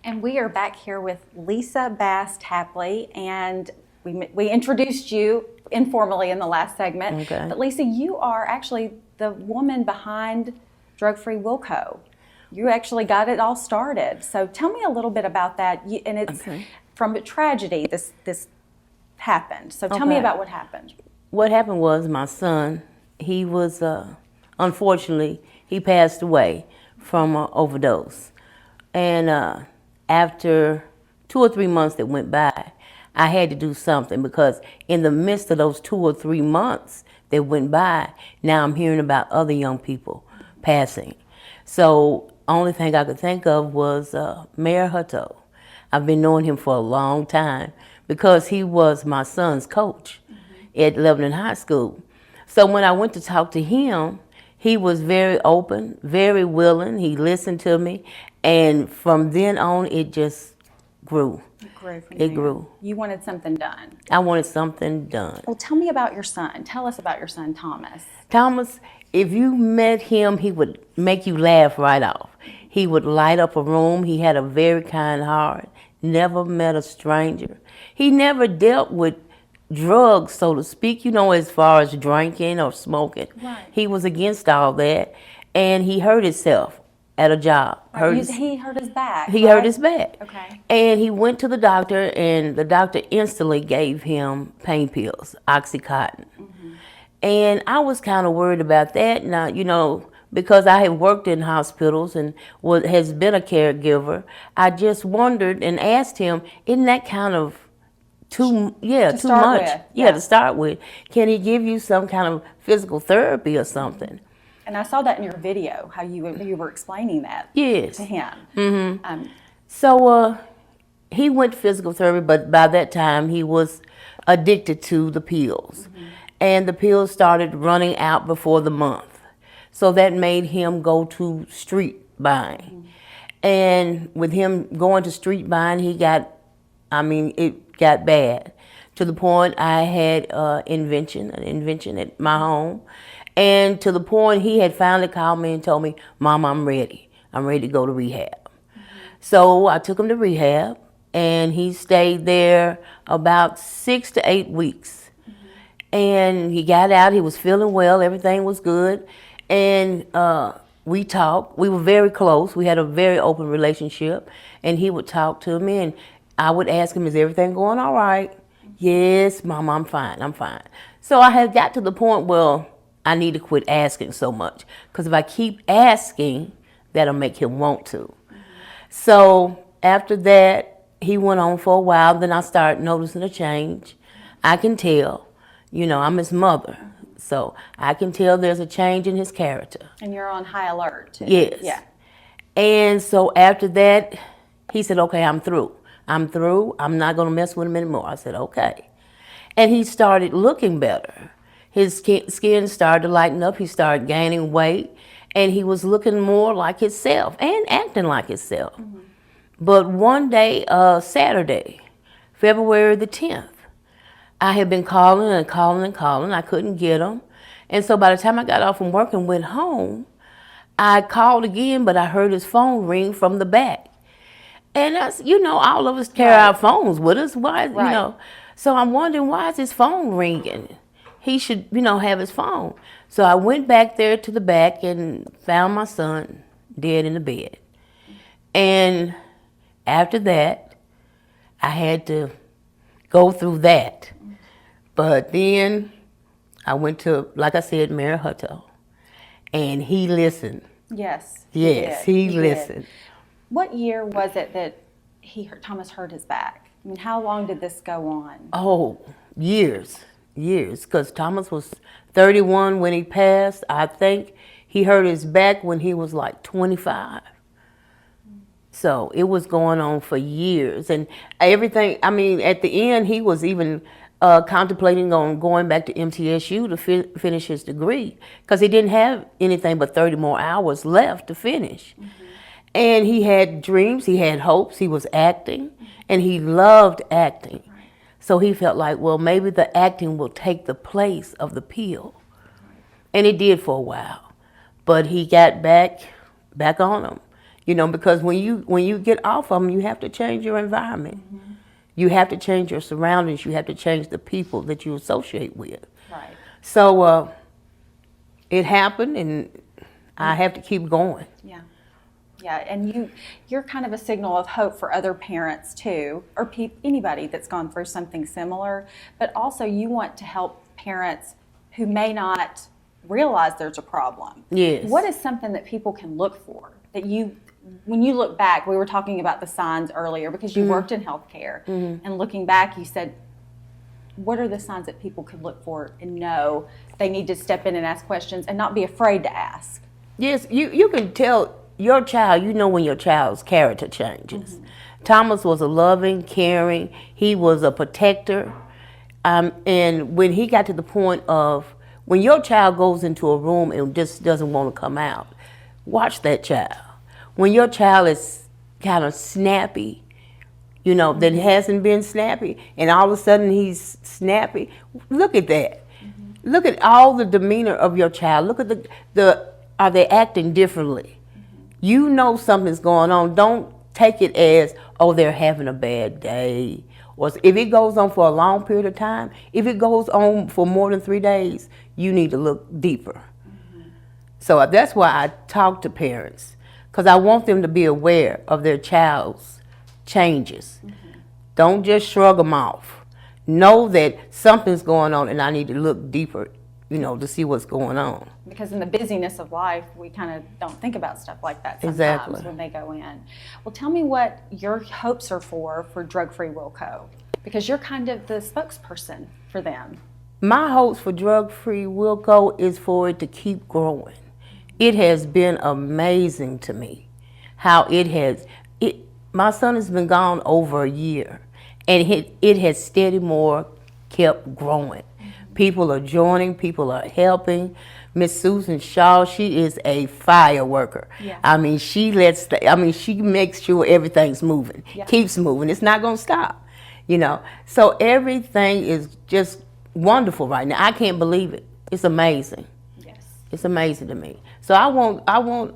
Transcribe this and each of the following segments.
And we are back here with Lisa Bass Tapley, and we introduced you informally in the last segment. Okay. But Lisa, you are actually the woman behind Drug Free WilCo. You actually got it all started. So tell me a little bit about that. And it's from a tragedy. This happened. So tell me about what happened. What happened was my son, he was, unfortunately, he passed away from an overdose. And after 2 or 3 months that went by, I had to do something because in the midst of those 2 or 3 months that went by, now I'm hearing about other young people passing. So only thing I could think of was Mayor Hutto. I've been knowing him for a long time because he was my son's coach at Lebanon High School. So when I went to talk to him, he was very open, very willing. He listened to me. And from then on, it just grew. It grew. You wanted something done. I wanted something done. Well, tell me about your son. Tell us about your son, Thomas. Thomas, if you met him, he would make you laugh right off. He would light up a room. He had a very kind heart. Never met a stranger. He never dealt with drugs, so to speak, as far as drinking or smoking. Right. He was against all that, and he hurt himself at a job. He hurt his back. He hurt his back. Okay. And he went to the doctor, and the doctor instantly gave him pain pills, Oxycontin. And I was kind of worried about that. Now, because I had worked in hospitals and has been a caregiver, I just wondered and asked him, isn't that kind of too much? To start with. Can he give you some kind of physical therapy or something? And I saw that in your video, how you were explaining that to him. Mm-hmm. So he went to physical therapy, but by that time he was addicted to the pills. And the pills started running out before the month. So that made him go to street buying. And with him going to street buying, it got bad. To the point I had an invention at my home. And to the point he had finally called me and told me, Mom, I'm ready. I'm ready to go to rehab. So I took him to rehab, and he stayed there about 6 to 8 weeks. And he got out, he was feeling well, everything was good. And we talked, we were very close, we had a very open relationship. And he would talk to me, and I would ask him, is everything going all right? Yes, Mom, I'm fine. So I had got to the point where I need to quit asking so much. Because if I keep asking, that'll make him want to. So after that, he went on for a while, then I started noticing a change. I can tell. I'm his mother, so I can tell there's a change in his character. And you're on high alert, too. Yes. Yeah. And so after that, he said, okay, I'm through. I'm not going to mess with him anymore. I said, okay. And he started looking better. His skin started to lighten up. He started gaining weight, and he was looking more like himself and acting like himself. But one day, Saturday, February the 10th, I had been calling. I couldn't get him. And so by the time I got off from work and went home, I called again, but I heard his phone ring from the back. And all of us carry our phones with us. Why, So I'm wondering, why is his phone ringing? He should, have his phone. So I went back there to the back and found my son dead in the bed. And after that, I had to go through that. But then I went to, like I said, Mayor Hutto, and he listened. Yes. He listened. What year was it that Thomas hurt his back? I mean, how long did this go on? Oh, years, because Thomas was 31 when he passed. I think he hurt his back when he was like 25. So it was going on for years, and everything. At the end, he was even contemplating on going back to MTSU to finish his degree because he didn't have anything but 30 more hours left to finish. And he had dreams, he had hopes, he was acting, and he loved acting. So he felt like, well, maybe the acting will take the place of the pill. And it did for a while. But he got back on him. You know, because when you get off of them, you have to change your environment. Mm-hmm. You have to change your surroundings. You have to change the people that you associate with. Right. So it happened, and I have to keep going. Yeah. Yeah, and you're kind of a signal of hope for other parents too, or anybody that's gone through something similar, but also you want to help parents who may not realize there's a problem. Yes. What is something that people can look for that when you look back, we were talking about the signs earlier because you worked in healthcare, and looking back, you said, what are the signs that people could look for and know they need to step in and ask questions and not be afraid to ask? Yes, you can tell your child, you know when your child's character changes. Mm-hmm. Thomas was a loving, caring, he was a protector. And when he got to the point of, when your child goes into a room and just doesn't want to come out, watch that child. When your child is kind of snappy, you know, that hasn't been snappy, and all of a sudden he's snappy, look at that. Mm-hmm. Look at all the demeanor of your child. Look at are they acting differently? You know something's going on. Don't take it as, oh, they're having a bad day. Or if it goes on for a long period of time, if it goes on for more than 3 days, you need to look deeper. Mm-hmm. So that's why I talk to parents, because I want them to be aware of their child's changes. Mm-hmm. Don't just shrug them off. Know that something's going on and I need to look deeper, you know, to see what's going on. Because in the busyness of life, we kind of don't think about stuff like that sometimes. Exactly. When they go in. Well, tell me what your hopes are for Drug-Free WilCo, because you're kind of the spokesperson for them. My hopes for Drug-Free WilCo is for it to keep growing. It has been amazing to me how my son has been gone over a year, and it has steady more kept growing. People are joining, people are helping. Miss Susan Shaw, she is a fireworker. Yeah. I mean, she makes sure everything's moving, keeps moving. It's not going to stop, you know. So everything is just wonderful right now. I can't believe it. It's amazing. Yes. It's amazing to me. So I want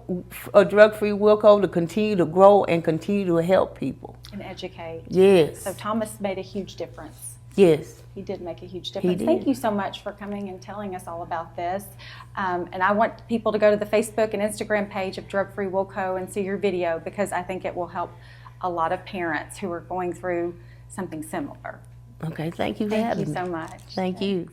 a Drug-Free WilCo to continue to grow and continue to help people. And educate. Yes. So Thomas made a huge difference. Yes. He did make a huge difference. Thank you so much for coming and telling us all about this. And I want people to go to the Facebook and Instagram page of Drug-Free WilCo and see your video, because I think it will help a lot of parents who are going through something similar. Okay, thank you for having me. Thank you so much. Thank you.